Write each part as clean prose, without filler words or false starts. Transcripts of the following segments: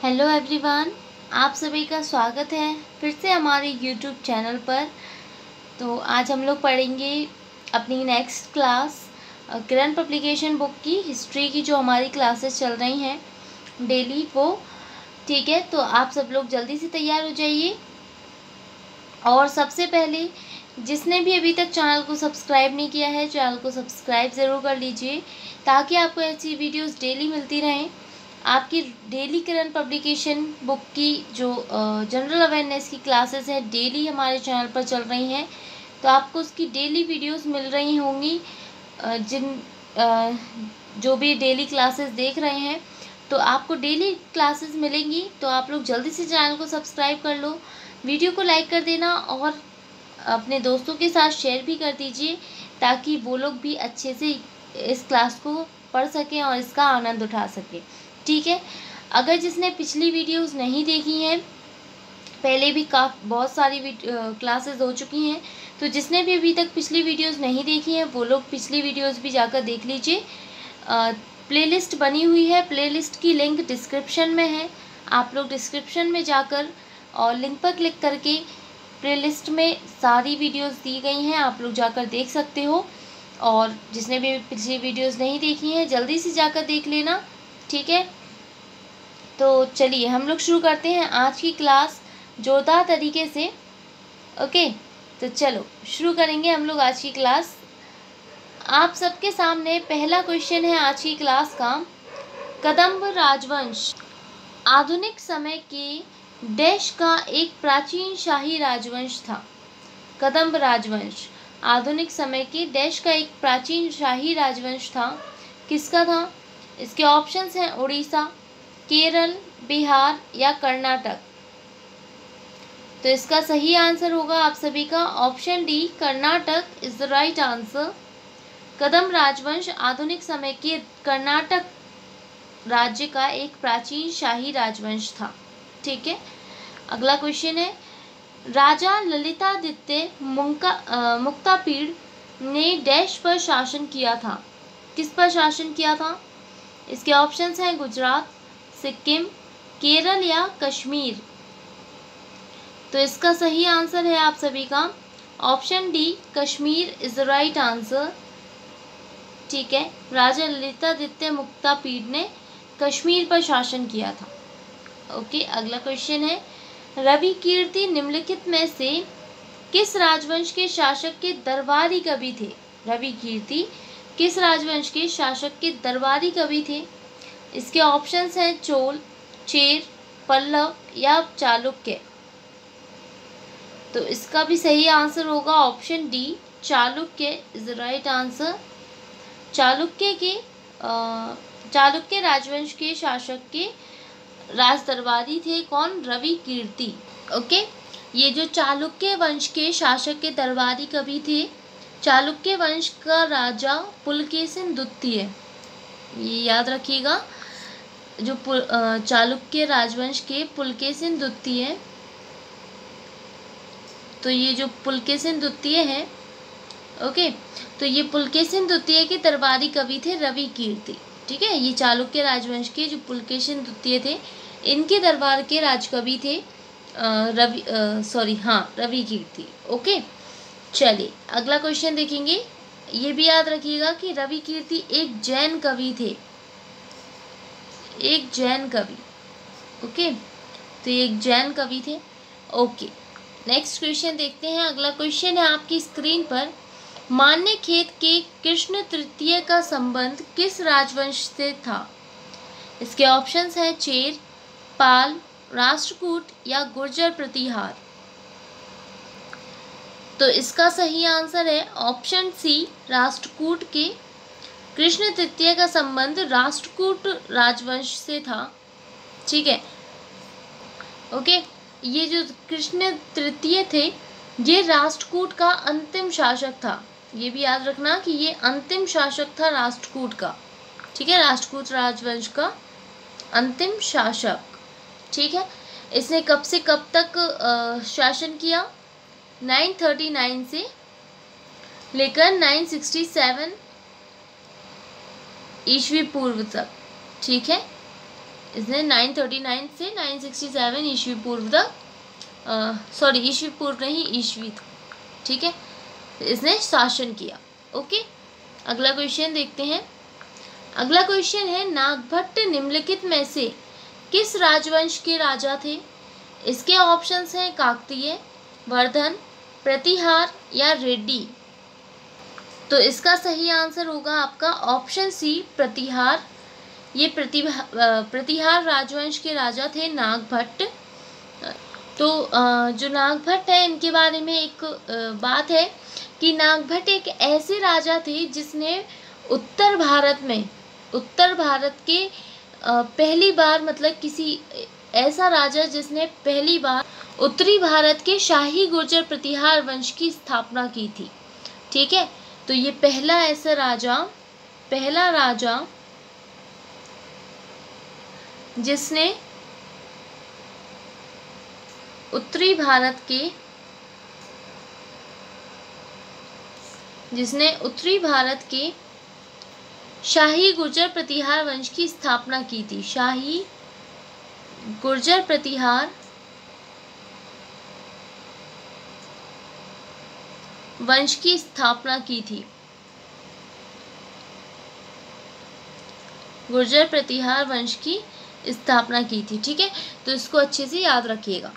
Hello everyone, आप सभी का स्वागत है फिर से हमारे यूट्यूब चैनल पर। तो आज हम लोग पढ़ेंगे अपनी नेक्स्ट क्लास किरण पब्लिकेशन बुक की हिस्ट्री की जो हमारी क्लासेस चल रही हैं डेली वो। ठीक है, तो आप सब लोग जल्दी से तैयार हो जाइए। और सबसे पहले जिसने भी अभी तक चैनल को सब्सक्राइब नहीं किया है, चैनल को सब्सक्राइब ज़रूर कर लीजिए ताकि आपको ऐसी वीडियोस डेली मिलती रहें। आपकी डेली किरण पब्लिकेशन बुक की जो जनरल अवेयरनेस की क्लासेस हैं डेली हमारे चैनल पर चल रही हैं, तो आपको उसकी डेली वीडियोस मिल रही होंगी। जो भी डेली क्लासेस देख रहे हैं तो आपको डेली क्लासेस मिलेंगी। तो आप लोग जल्दी से चैनल को सब्सक्राइब कर लो, वीडियो को लाइक कर देना और अपने दोस्तों के साथ शेयर भी कर दीजिए ताकि वो लोग भी अच्छे से इस क्लास को पढ़ सकें और इसका आनंद उठा सकें। ठीक है, अगर जिसने पिछली वीडियोस नहीं देखी हैं, पहले भी बहुत सारी क्लासेस हो चुकी हैं, तो जिसने भी अभी तक पिछली वीडियोस नहीं देखी हैं वो लोग पिछली वीडियोस भी जाकर देख लीजिए। प्लेलिस्ट बनी हुई है, प्लेलिस्ट की लिंक डिस्क्रिप्शन में है। आप लोग डिस्क्रिप्शन में जाकर और लिंक पर क्लिक करके प्लेलिस्ट में सारी वीडियोस दी गई हैं, आप लोग जाकर देख सकते हो। और जिसने भी पिछली वीडियोस नहीं देखी हैं जल्दी से जाकर देख लेना। ठीक है, तो चलिए हम लोग शुरू करते हैं आज की क्लास जोरदार तरीके से। ओके, तो चलो शुरू करेंगे हम लोग आज की क्लास। आप सबके सामने पहला क्वेश्चन है आज की क्लास का। कदंब राजवंश आधुनिक समय के देश का एक प्राचीन शाही राजवंश था। कदंब राजवंश आधुनिक समय के देश का एक प्राचीन शाही राजवंश था। किसका था? इसके ऑप्शंस हैं उड़ीसा, केरल, बिहार या कर्नाटक। तो इसका सही आंसर होगा आप सभी का option D, Karnataka is the right answer. Kadamba राजवंश आधुनिक समय के कर्नाटक राज्य का एक प्राचीन शाही राजवंश था। ठीक है, अगला क्वेश्चन है, राजा ललितादित्य मुक्तापीड़ ने डैश पर शासन किया था। किस पर शासन किया था? इसके ऑप्शंस हैं गुजरात, सिक्किम, केरल या कश्मीर। तो इसका सही आंसर है आप सभी का option D, Kashmir is the right answer. ठीक है, राजा ललितादित्य मुक्तापीड़ ने कश्मीर पर शासन किया था। ओके, अगला क्वेश्चन है, रवि कीर्ति निम्नलिखित में से किस राजवंश के शासक के दरबारी कवि थे? रवि कीर्ति किस राजवंश के शासक के दरबारी कवि थे? इसके ऑप्शंस हैं चोल, चेर, पल्लव या चालुक्य। तो इसका भी सही आंसर होगा option D, Chalukya is the right answer. Chalukya राजवंश के शासक के राज दरबारी थे कौन? रवि कीर्ति। ओके, ये जो चालुक्य वंश के शासक के दरबारी कवि थे, चालुक्य वंश का राजा पुलकेशिन द्वितीय, ये याद रखिएगा। जो चालुक्य राजवंश के पुलकेशिन द्वितीय, तो ये जो पुलकेशिन द्वितीय है, ओके, तो ये पुलकेशिन द्वितीय के दरबारी कवि थे रवि कीर्ति। ठीक है, ये चालुक्य राजवंश के जो पुलकेशिन द्वितीय थे इनके दरबार के राजकवि थे रवि कीर्ति। ओके, चलिए अगला क्वेश्चन देखेंगे। ये भी याद रखिएगा कि रवि कीर्ति एक जैन कवि थे, एक जैन कवि। ओके, तो ये एक जैन कवि थे। ओके, नेक्स्ट क्वेश्चन देखते हैं। अगला क्वेश्चन है आपकी स्क्रीन पर, मान्यखेत के कृष्ण तृतीय का संबंध किस राजवंश से था? इसके ऑप्शंस हैं चेर, पाल, राष्ट्रकूट या गुर्जर प्रतिहार। तो इसका सही आंसर है ऑप्शन सी, राष्ट्रकूट के कृष्ण तृतीय का संबंध राष्ट्रकूट राजवंश से था। ठीक है, ओके, ये जो कृष्ण तृतीय थे ये राष्ट्रकूट का अंतिम शासक था। ये भी याद रखना कि ये अंतिम शासक था राष्ट्रकूट का। ठीक है, राष्ट्रकूट राजवंश का अंतिम शासक। ठीक है, इसने कब से कब तक शासन किया? 939 से लेकर 967 ईस्वी पूर्व तक। ठीक है, इसने 939 से 967 ईस्वी पूर्व तक, सॉरी ईस्वी पूर्व नहीं, ईस्वी, ठीक है, इसने शासन किया। ओके, अगला क्वेश्चन देखते हैं। अगला क्वेश्चन है, नागभट्ट निम्नलिखित में से किस राजवंश के राजा थे? इसके ऑप्शंस हैं काकतीय, वर्धन, प्रतिहार या रेड्डी। तो इसका सही आंसर होगा आपका ऑप्शन सी, प्रतिहार। ये प्रतिहार राजवंश के राजा थे नागभट्ट। तो जो नागभट्ट है, इनके बारे में एक बात है कि नागभट्ट एक ऐसे राजा थे जिसने उत्तर भारत के पहली बार, मतलब किसी ऐसा राजा जिसने पहली बार उत्तरी भारत के शाही गुर्जर प्रतिहार वंश की स्थापना की थी। ठीक है, तो ये पहला राजा जिसने उत्तरी भारत के शाही गुर्जर प्रतिहार वंश की स्थापना की थी। शाही गुर्जर प्रतिहार वंश की स्थापना की थी। गुर्जर प्रतिहार वंश की स्थापना की थी। ठीक है, तो इसको अच्छे से याद रखिएगा।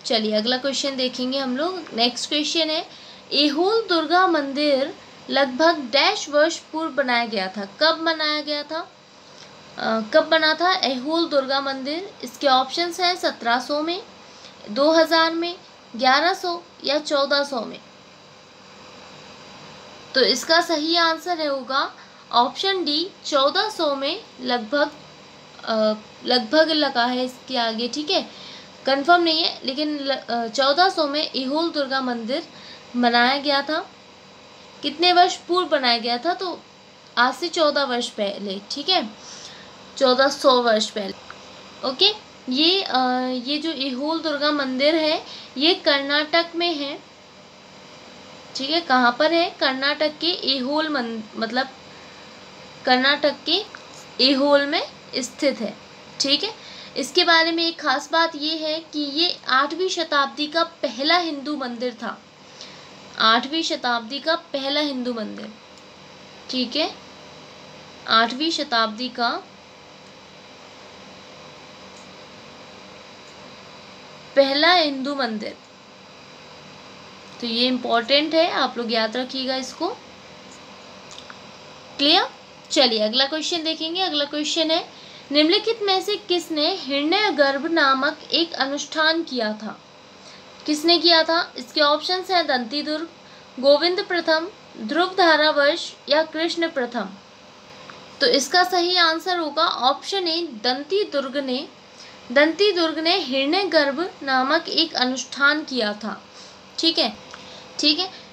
चलिए अगला क्वेश्चन देखेंगे हम लोग। नेक्स्ट क्वेश्चन है, ऐहोल दुर्गा मंदिर लगभग डैश वर्ष पूर्व बनाया गया था? कब बनाया गया था? कब बना था ऐहोल दुर्गा मंदिर? इसके ऑप्शंस हैं 1700 में, 2000 में, 1100 या 1400 में। तो इसका सही आंसर होगा ऑप्शन डी, 1400 में लगभग लगा है इसके आगे। ठीक है, कंफर्म नहीं है, लेकिन 1400 में ऐहोल दुर्गा मंदिर बनाया गया था। कितने वर्ष पूर्व बनाया गया था? तो आज से 14 वर्ष पहले। ठीक है, 1400 वर्ष पहले। ओके, ये जो ऐहोल दुर्गा मंदिर है ये कर्नाटक में है। ठीक है, कहाँ पर है? कर्नाटक के ऐहोल मतलब कर्नाटक के ऐहोल में स्थित है। ठीक है, इसके बारे में एक खास बात ये है कि ये 8वीं शताब्दी का पहला हिंदू मंदिर था। 8वीं शताब्दी का पहला हिंदू मंदिर। ठीक है, 8वीं शताब्दी का पहला हिंदू मंदिर। तो ये इम्पोर्टेंट है, आप लोग याद रखिएगा इसको। क्लियर? चलिए अगला क्वेश्चन देखेंगे। अगला क्वेश्चन है, निम्नलिखित में से किसने हिरण्यगर्भ नामक एक अनुष्ठान किया था? किसने किया था? इसके ऑप्शंस हैं दंती दुर्ग, गोविंद प्रथम, ध्रुव धारावर्ष या कृष्ण प्रथम। तो इसका सही आंसर होगा ऑप्शन ए, दंती दुर्ग ने हिरण्यगर्भ नामक एक अनुष्ठान किया था। ठीक है,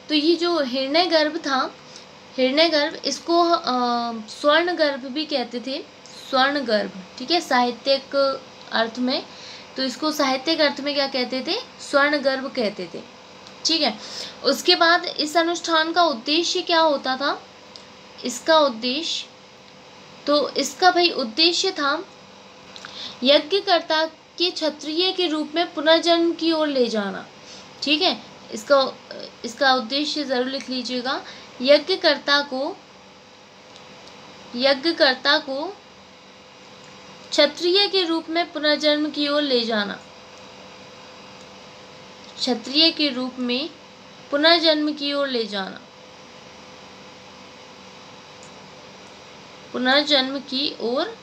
तो ये जो हिरण्यगर्भ था, इसको स्वर्णगर्भ भी कहते थे। स्वर्णगर्भ, ठीक है, साहित्यिक अर्थ में। तो इसको साहित्यिक अर्थ में क्या कहते थे? स्वर्णगर्भ कहते थे। ठीक है, उसके बाद इस अनुष्ठान का उद्देश्य क्या होता था? इसका उद्देश्य था यज्ञकर्ता के क्षत्रिय के रूप में पुनर्जन्म की ओर ले जाना। ठीक है, इसका उद्देश्य जरूर लिख लीजिएगा। यज्ञकर्ता को क्षत्रिय के रूप में पुनर्जन्म की ओर ले जाना। क्षत्रिय के रूप में पुनर्जन्म की ओर ले जाना। पुनर्जन्म की ओर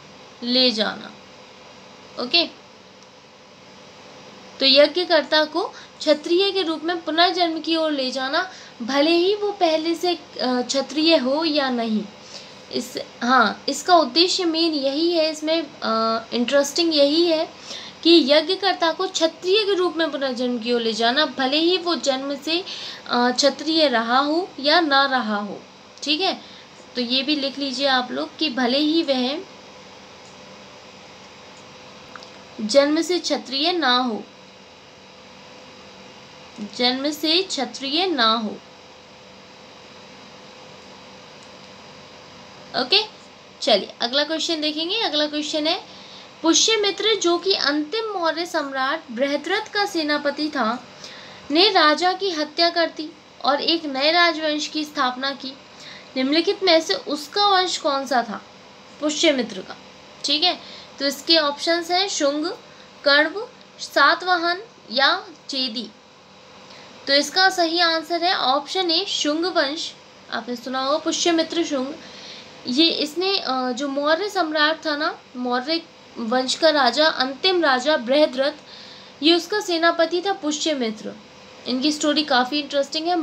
ले जाना। ओके, तो यज्ञकर्ता को क्षत्रिय के रूप में पुनर्जन्म की ओर ले जाना, भले ही वो पहले से क्षत्रिय हो या नहीं। इसका उद्देश्य मेन यही है। इसमें इंटरेस्टिंग यही है कि यज्ञकर्ता को क्षत्रिय के रूप में पुनर्जन्म की ओर ले जाना, भले ही वो जन्म से क्षत्रिय रहा हो या ना रहा हो। ठीक है, तो ये भी लिख लीजिए आप लोग कि भले ही वह जन्म से क्षत्रिय ना हो। ओके, चलिए अगला क्वेश्चन देखेंगे। अगला क्वेश्चन है, पुष्यमित्र जो कि अंतिम मौर्य सम्राट बृहद्रथ का सेनापति था, ने राजा की हत्या कर दी और एक नए राजवंश की स्थापना की। निम्नलिखित में से उसका वंश कौन सा था? पुष्यमित्र का। ठीक है, तो इसके ऑप्शंस हैं शुंग, कण्व, सातवाहन या चेदी। तो इसका सही आंसर है ऑप्शन ए, शुंग वंश। आपने सुना होगा पुष्यमित्र शुंग। ये इसने जो मौर्य सम्राट था ना, मौर्य वंश का राजा, अंतिम राजा बृहद्रथ, ये उसका सेनापति था पुष्यमित्र। इनकी स्टोरी काफ़ी इंटरेस्टिंग है।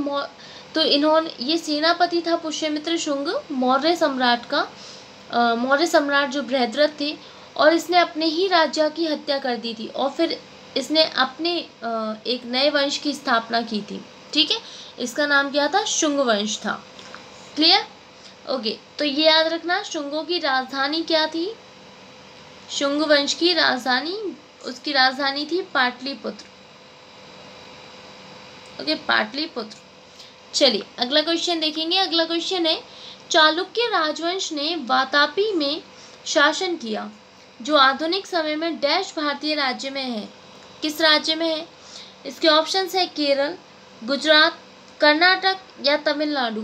तो इन्होंने, ये सेनापति था पुष्यमित्र शुंग, मौर्य सम्राट का, मौर्य सम्राट जो बृहद्रथ थे, और इसने अपने ही राजा की हत्या कर दी थी और फिर इसने अपने एक नए वंश की स्थापना की थी। ठीक है, इसका नाम क्या था? शुंग वंश था। क्लियर? ओके, तो ये याद रखना, शुंगों की राजधानी क्या थी? शुंग वंश की राजधानी, उसकी राजधानी थी पाटलिपुत्र। ओके, पाटलिपुत्र। चलिए अगला क्वेश्चन देखेंगे। अगला क्वेश्चन है, चालुक्य राजवंश ने वातापी में शासन किया, जो आधुनिक समय में डैश भारतीय राज्य में है। किस राज्य में है? इसके ऑप्शंस है केरल, गुजरात, कर्नाटक या तमिलनाडु।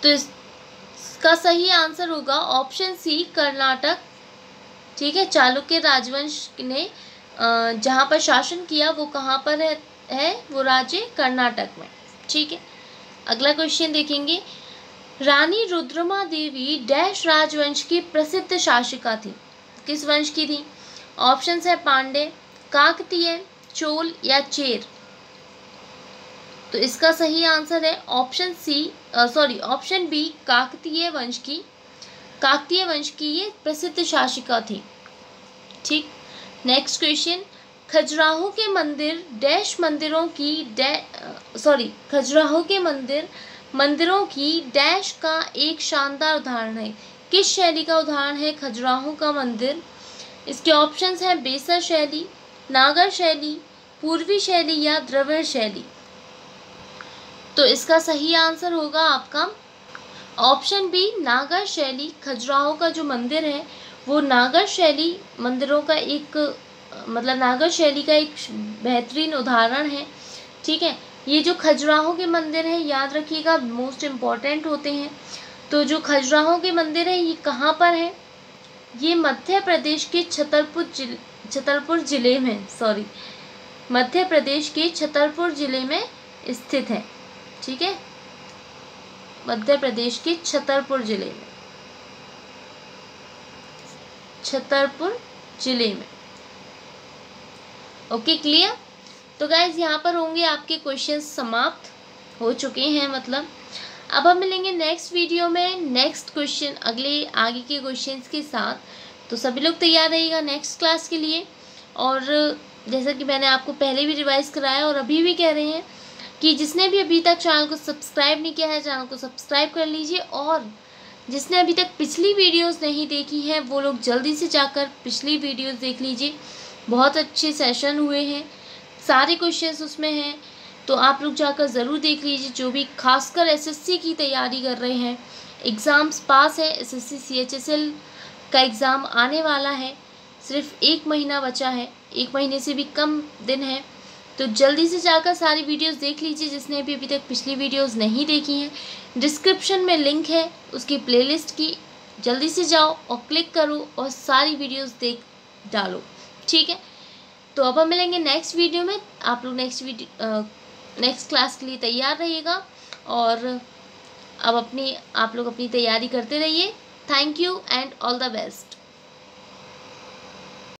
तो इसका सही आंसर होगा ऑप्शन सी, कर्नाटक। ठीक है, चालुक्य राजवंश ने जहाँ पर शासन किया वो कहाँ पर है वो राज्य कर्नाटक में। ठीक है, अगला क्वेश्चन देखेंगे। रानी रुद्रमा देवी डैश राजवंश की प्रसिद्ध शासिका थी। किस वंश की थी? ऑप्शंस है पांडे, काकतीय, चोल या चेर। तो इसका सही आंसर है ऑप्शन बी, काकतीय वंश की। काकतीय वंश की ये प्रसिद्ध शासिका थी। ठीक, नेक्स्ट क्वेश्चन। खजुराहो के मंदिर डैश मंदिरों की खजुराहो के मंदिरों की डैश का एक शानदार उदाहरण है। किस शैली का उदाहरण है खजुराहो का मंदिर? इसके ऑप्शंस हैं बेसर शैली, नागर शैली, पूर्वी शैली या द्रविड़ शैली। तो इसका सही आंसर होगा आपका ऑप्शन बी, नागर शैली। खजुराहो का जो मंदिर है वो नागर शैली मंदिरों का एक नागर शैली का एक बेहतरीन उदाहरण है। ठीक है, ये जो खजुराहो के मंदिर हैं, याद रखिएगा, मोस्ट इम्पॉर्टेंट होते हैं। तो जो खजुराहो के मंदिर है ये कहाँ पर है? ये मध्य प्रदेश के छतरपुर जिले में मध्य प्रदेश के छतरपुर जिले में स्थित है। ठीक है, मध्य प्रदेश के छतरपुर जिले में। Okay, clear? तो गाइज यहाँ पर होंगे आपके क्वेश्चंस समाप्त हो चुके हैं। अब हम मिलेंगे नेक्स्ट वीडियो में नेक्स्ट क्वेश्चन, आगे के क्वेश्चंस के साथ। तो सभी लोग तैयार रहिएगा नेक्स्ट क्लास के लिए। और जैसा कि मैंने आपको पहले भी रिवाइज कराया और अभी भी कह रहे हैं कि जिसने भी अभी तक चैनल को सब्सक्राइब नहीं किया है, चैनल को सब्सक्राइब कर लीजिए। और जिसने अभी तक पिछली वीडियोस नहीं देखी हैं वो लोग जल्दी से जाकर पिछली वीडियोस देख लीजिए। बहुत अच्छे सेशन हुए हैं, सारे क्वेश्चंस उसमें हैं, तो आप लोग जाकर ज़रूर देख लीजिए। जो भी खासकर एसएससी की तैयारी कर रहे हैं, एग्ज़ाम्स पास है, एसएससी सीएचएसएल का एग्ज़ाम आने वाला है, सिर्फ 1 महीना बचा है, 1 महीने से भी कम दिन है। तो जल्दी से जाकर सारी वीडियोस देख लीजिए जिसने भी अभी तक पिछली वीडियोस नहीं देखी हैं। डिस्क्रिप्शन में लिंक है उसकी प्लेलिस्ट की, जल्दी से जाओ और क्लिक करो और सारी वीडियोस देख डालो। ठीक है, तो अब हम मिलेंगे नेक्स्ट वीडियो में। आप लोग नेक्स्ट क्लास के लिए तैयार रहिएगा और अब आप लोग अपनी तैयारी करते रहिए। Thank you and all the best.